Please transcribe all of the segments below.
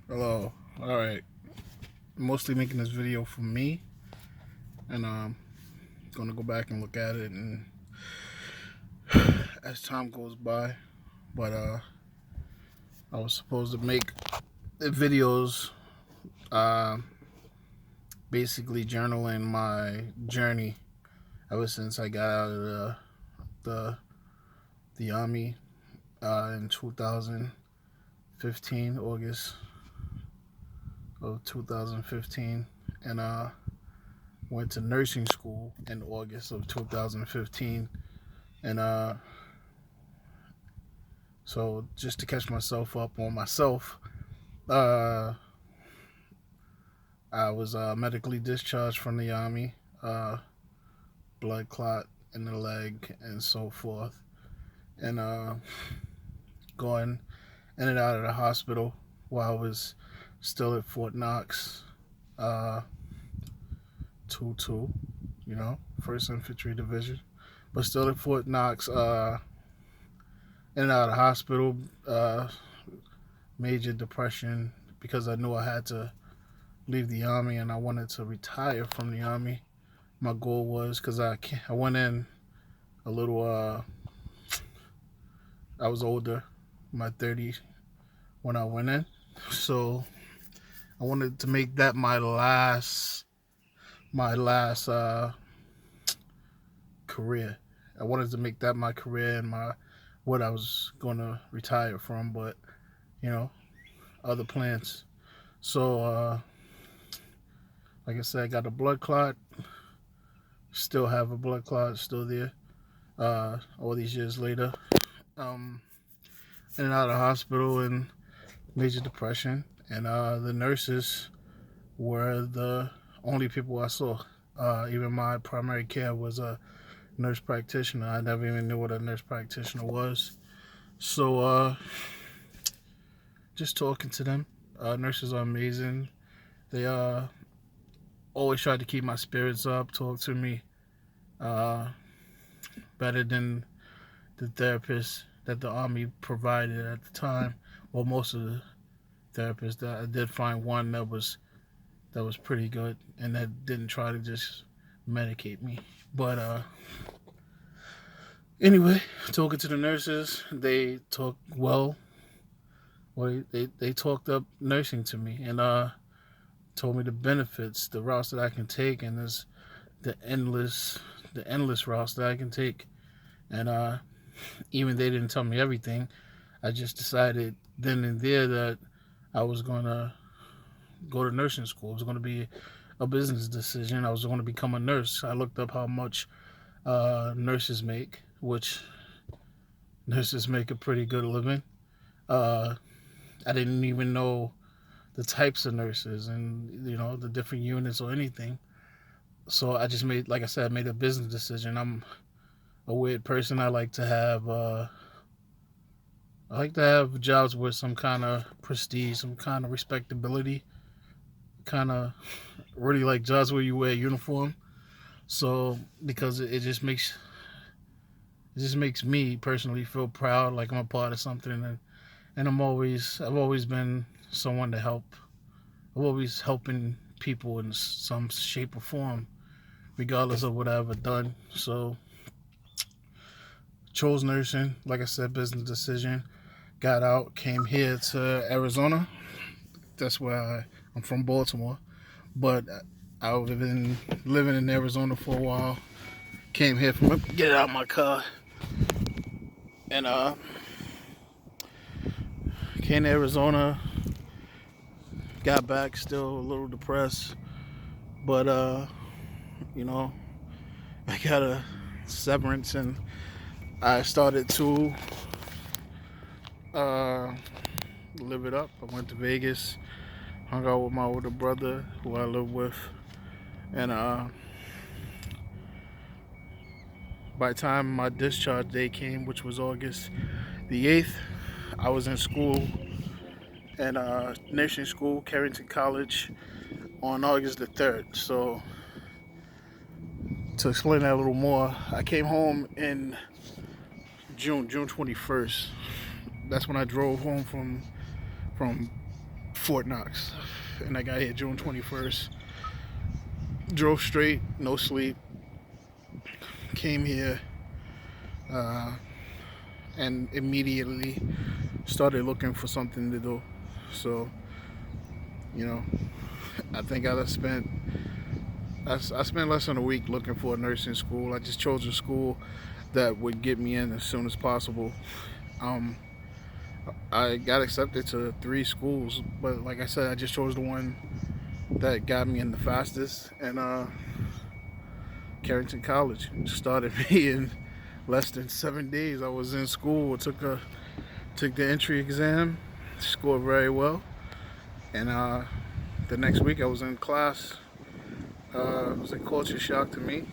Hello. All right. Mostly making this video for me, and gonna go back and look at it, and as time goes by. But I was supposed to make the videos, uh, basically journaling my journey ever since I got out of the the army in 2015, August of 2015, and went to nursing school in August of 2015, and so just to catch myself up on myself, uh, I was medically discharged from the army, blood clot in the leg, and so forth, and going in and out of the hospital while I was still at Fort Knox, uh, 2-2, First Infantry Division, but still at Fort Knox, in and out of the hospital, major depression because I knew I had to leave the army and I wanted to retire from the army. My goal was because I went in a little, I was older, my 30s when I went in, so I wanted to make that my last career. I wanted to make that my career and my what I was going to retire from, but other plans. So like I said, I got a blood clot. Still have a blood clot, still there. All these years later, in and out of the hospital and major depression, and the nurses were the only people I saw. Even my primary care was a nurse practitioner. I never even knew what a nurse practitioner was. So just talking to them, nurses are amazing. They always tried to keep my spirits up, talk to me better than the therapist that the army provided at the time. Well, most of the therapists. That I did find one that was pretty good and that didn't try to just medicate me. But anyway, talking to the nurses, they talked well. Well, they talked up nursing to me and told me the benefits, the routes that I can take, and there's the endless routes that I can take. And even they didn't tell me everything. I just decided then and there that I was gonna go to nursing school. It was gonna be a business decision. I was going to become a nurse. I looked up how much nurses make, which nurses make a pretty good living. I didn't even know the types of nurses and the different units or anything. So I just made, like I said, I made a business decision. I'm a weird person. I like to have jobs with some kind of prestige, some kind of respectability. Kind of really like jobs where you wear a uniform. So because it just makes me personally feel proud, like I'm a part of something, and I've always been someone to help. I'm always helping people in some shape or form, regardless of what I've ever done. So chose nursing, like I said, business decision. Got out, came here to Arizona. That's where I'm from, Baltimore, but I've been living in Arizona for a while. Came here from get out of my car, and came to Arizona. Got back, still a little depressed, but I got a severance, and I started to live it up. I went to Vegas, hung out with my older brother, who I live with, and by the time my discharge day came, which was August the 8th, I was in school, in nursing school, Carrington College, on August the 3rd. So to explain that a little more, I came home in June 21st. That's when I drove home from Fort Knox, and I got here June 21st. Drove straight, no sleep. Came here, and immediately started looking for something to do. So, you know, I think I spent less than a week looking for a nursing school. I just chose a school that would get me in as soon as possible. Um, I got accepted to 3 schools, but like I said, I just chose the one that got me in the fastest. And Carrington College started me in less than 7 days. I was in school. Took the entry exam, scored very well, and the next week I was in class. It was a culture shock to me.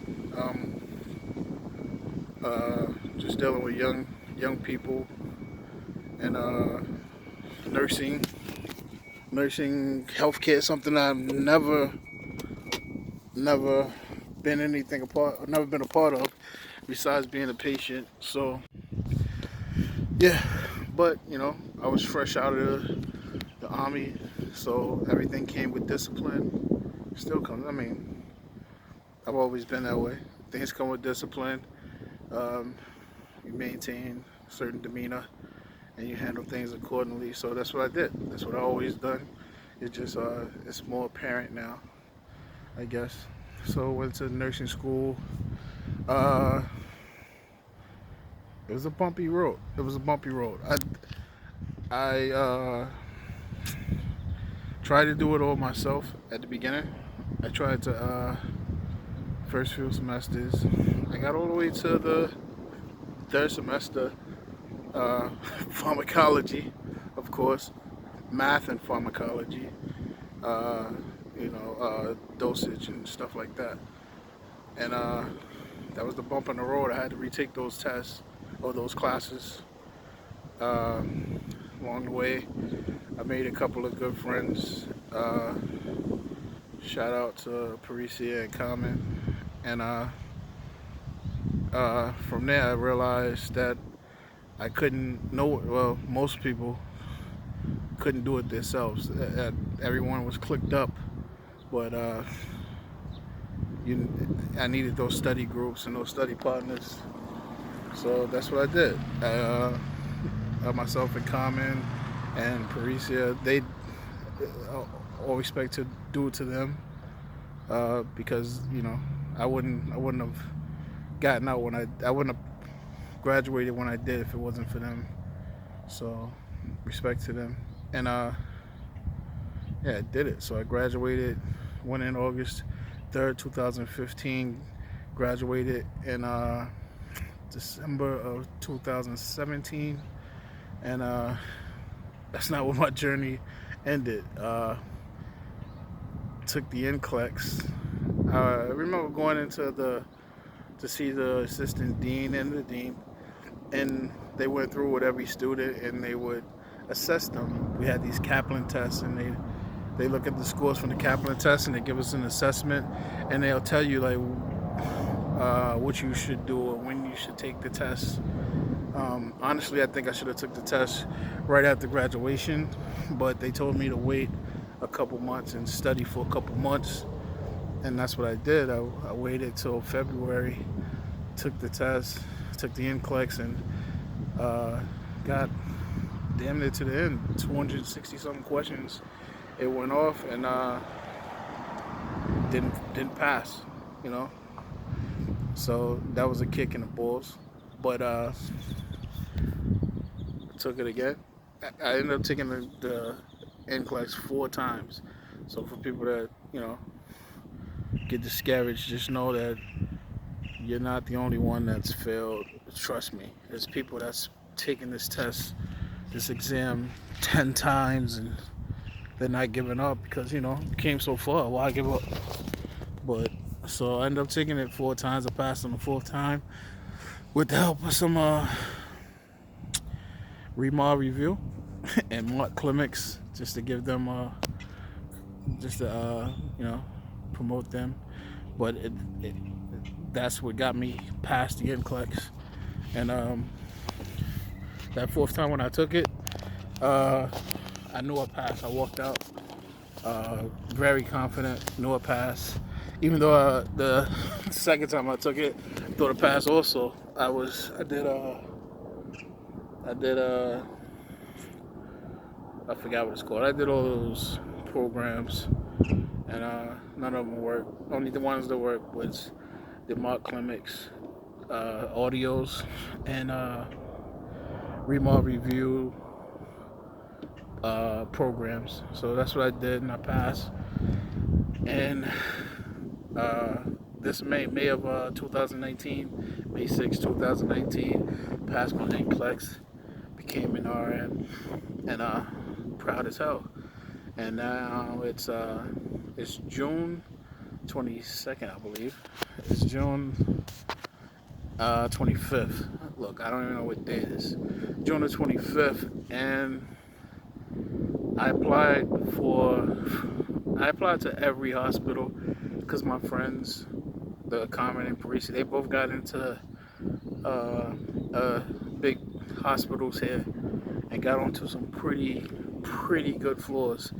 Just dealing with young people and nursing, healthcare, something I've never been never been a part of, besides being a patient. So yeah, but I was fresh out of the army, so everything came with discipline. Still comes. I mean, I've always been that way. Things come with discipline. You maintain a certain demeanor and you handle things accordingly. So that's what I did. That's what I always done. It's just it's more apparent now, I guess. So went to nursing school. It was a bumpy road. I tried to do it all myself at the beginning. I tried to first few semesters. I got all the way to the 3rd semester. Pharmacology, of course, math and pharmacology. Dosage and stuff like that. And that was the bump in the road. I had to retake those tests or those classes. Along the way, I made a couple of good friends. Shout out to Parisia and Carmen. And from there, I realized that I couldn't know. Well, most people couldn't do it themselves. Everyone was clicked up, but I needed those study groups and those study partners. So that's what I did. Myself and Carmen and Parisia, they all respect to do it to them, because I wouldn't have gotten out I wouldn't have graduated when I did if it wasn't for them. So respect to them. And I did it. So I graduated, went in August 3rd, 2015, graduated in December of 2017, and that's not where my journey ended. Took the NCLEX. I remember going to see the assistant dean and the dean, and they went through with every student and they would assess them. We had these Kaplan tests, and they look at the scores from the Kaplan test and they give us an assessment, and they'll tell you like what you should do or when you should take the test. Honestly, I think I should have took the test right after graduation, but they told me to wait a couple months and study for a couple months, and that's what I did. I waited till February, took the test, took the NCLEX, and got damn near to the end. 260 something questions. It went off and didn't pass. So that was a kick in the balls. But took it again. I ended up taking the NCLEX 4 times. So for people that get discouraged, just know that you're not the only one that's failed. Trust me, there's people that's taken this exam 10 times and they're not giving up because you came so far. Why give up? But so I ended up taking it 4 times. I passed on the 4th time with the help of some Remar Review and Mark Clemix, just to give them promote them. But that's what got me past the NCLEX. And that 4th time when I took it, I I knew I passed. I walked out very confident, knew I passed. Even though the second time I took it, thought I passed also. I did I forgot what it's called. I did all those programs, and none of them worked. Only the ones that worked was the Mark Clinics, audios, and remote review programs. So that's what I did, and I passed. And uh, this May of 2019, May 6, 2019, passed my NCLEX, became an RN, and proud as hell. And now it's June 22nd, I believe. It's June 25th. Look, I don't even know what day it is. June the 25th, and I applied for. I applied to every hospital because my friends, the Carmen and Parisi, they both got into big hospitals here and got onto some pretty good floors,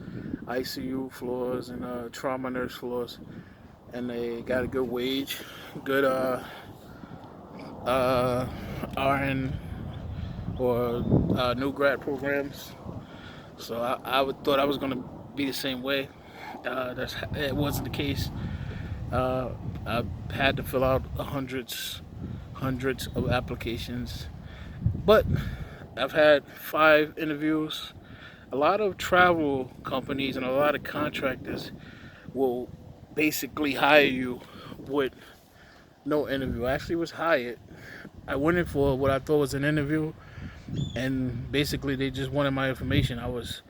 ICU floors and trauma nurse floors, and they got a good wage, good RN or new grad programs. So thought I was gonna be the same way. It wasn't the case. I had to fill out hundreds of applications, but I've had 5 interviews. A lot of travel companies and a lot of contractors will basically hire you with no interview. I actually was hired. I went in for what I thought was an interview, and basically they just wanted my information. I was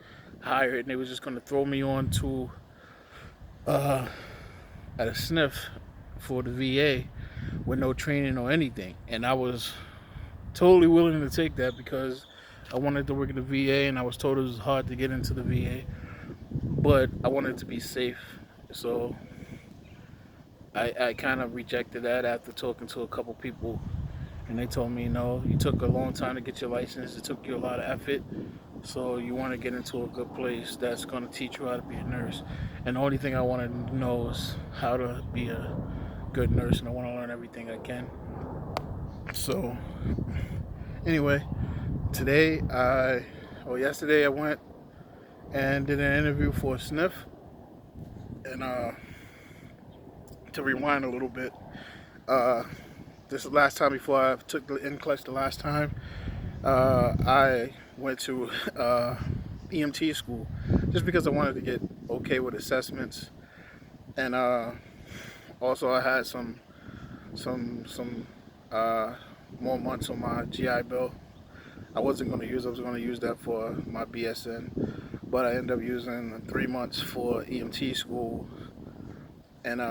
hired, and they were just going to throw me on to at a sniff for the VA with no training or anything. And I was totally willing to take that because I wanted to work in the VA, and I was told it was hard to get into the VA, but I wanted to be safe. So I kind of rejected that after talking to a couple people, and they told me, no, you took a long time to get your license. It took you a lot of effort. So you want to get into a good place that's going to teach you how to be a nurse. And the only thing I want to know is how to be a good nurse, and I want to learn everything I can. So anyway, yesterday I went and did an interview for a sniff. And to rewind a little bit, this is the last time before I took the NCLEX the last time. I went to EMT school just because I wanted to get okay with assessments, and also I had some more months on my GI Bill. I wasn't going to use. I was going to use that for my BSN, but I ended up using 3 months for EMT school, and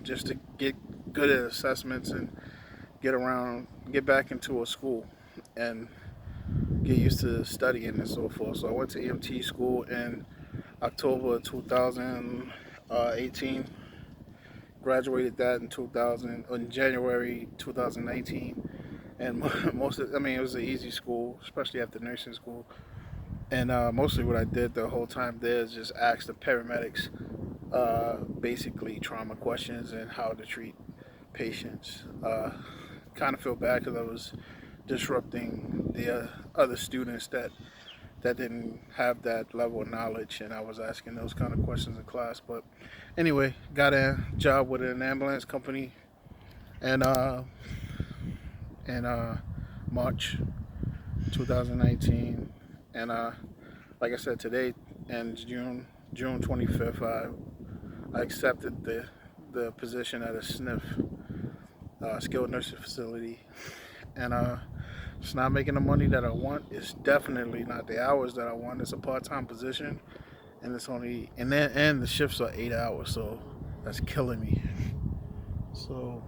just to get good at assessments and get back into a school and get used to studying and so forth. So I went to EMT school in October 2018, graduated that in January 2019, and it was an easy school, especially after nursing school. And mostly what I did the whole time there is just ask the paramedics basically trauma questions and how to treat patients. Kind of feel bad because I was disrupting the other students that didn't have that level of knowledge, and I was asking those kind of questions in class. But anyway, got a job with an ambulance company, and in March 2019, and like I said, today and June 25th, I accepted the position at a SNF, skilled nursing facility, and it's not making the money that I want. It's definitely not the hours that I want. It's a part-time position, and it's only and the shifts are 8 hours, so that's killing me. So,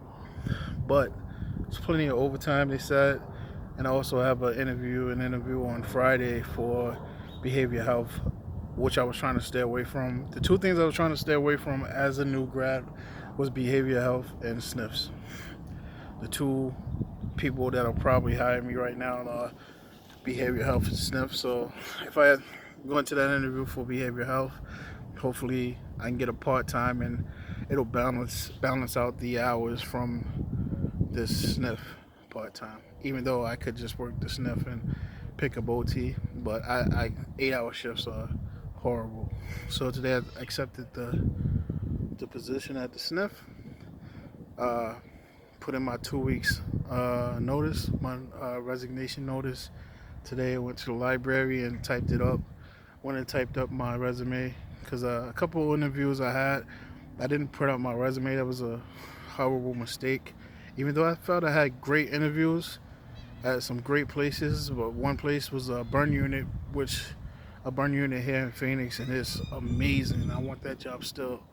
but there's plenty of overtime, they said, and I also have an interview on Friday for behavior health, which I was trying to stay away from. The two things I was trying to stay away from as a new grad was behavior health and SNFs. The two people that'll probably hire me right now are behavior health and SNF. So if I going to that interview for behavioral health. Hopefully, I can get a part-time, and it'll balance out the hours from this sniff part-time. Even though I could just work the sniff and pick up OT, but I 8-hour shifts are horrible. So today I accepted the position at the sniff. Uh, Put in my 2 weeks notice, my resignation notice. Today I went to the library and typed it up. Went and typed up my resume because a couple of interviews I had, I didn't put out my resume. That was a horrible mistake. Even though I felt I had great interviews at some great places, but one place was a burn unit, a burn unit here in Phoenix, and it's amazing. I want that job still,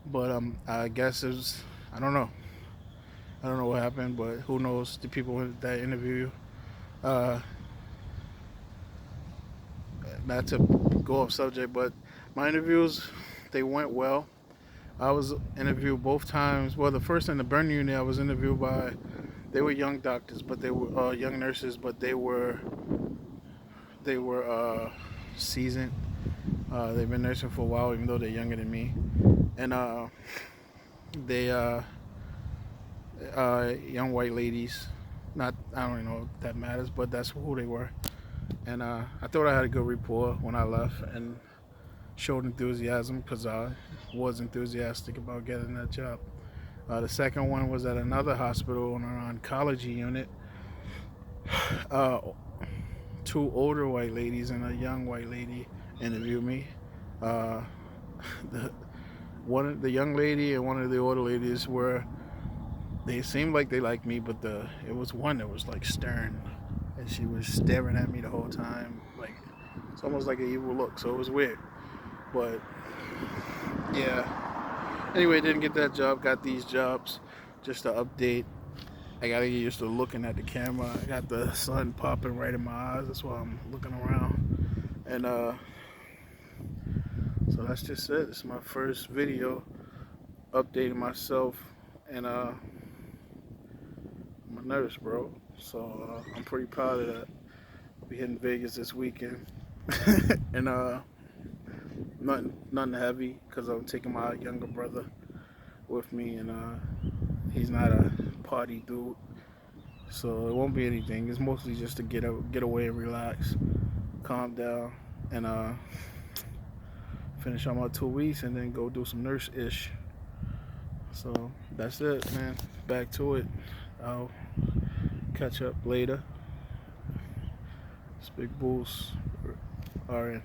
but I guess it was, I don't know. I don't know what happened, but who knows? The people that interview you. Not to go off subject, but my interviews, they went well. I was interviewed both times. Well, the first in the burn unit, I was interviewed by. They were young doctors, but they were young nurses, but they were seasoned. They've been nursing for a while, even though they're younger than me, and they young white ladies. Not, I don't know if that matters, but that's who they were. And I thought I had a good rapport when I left, and showed enthusiasm because I was enthusiastic about getting that job. The second one was at another hospital in an oncology unit. Uh, Two older white ladies and a young white lady interviewed me. Uh, the young lady and one of the older ladies they seemed like they liked me, but it was one that was like stern, and she was staring at me the whole time, like it's almost like an evil look. So it was weird, but yeah. Anyway, didn't get that job. Got these jobs. Just to update, I gotta get used to looking at the camera. I got the sun popping right in my eyes. That's why I'm looking around. And so that's just it. It's my first video updating myself, and I'm nervous, bro. So I'm pretty proud of that. I'll be hitting Vegas this weekend, and nothing heavy because I'm taking my younger brother with me, and he's not a party dude, so it won't be anything. It's mostly just to get away and relax, calm down, and finish on my 2 weeks, and then go do some nurse-ish. So that's it, man. Back to it. I'll catch up later. It's Big Bulls. All right.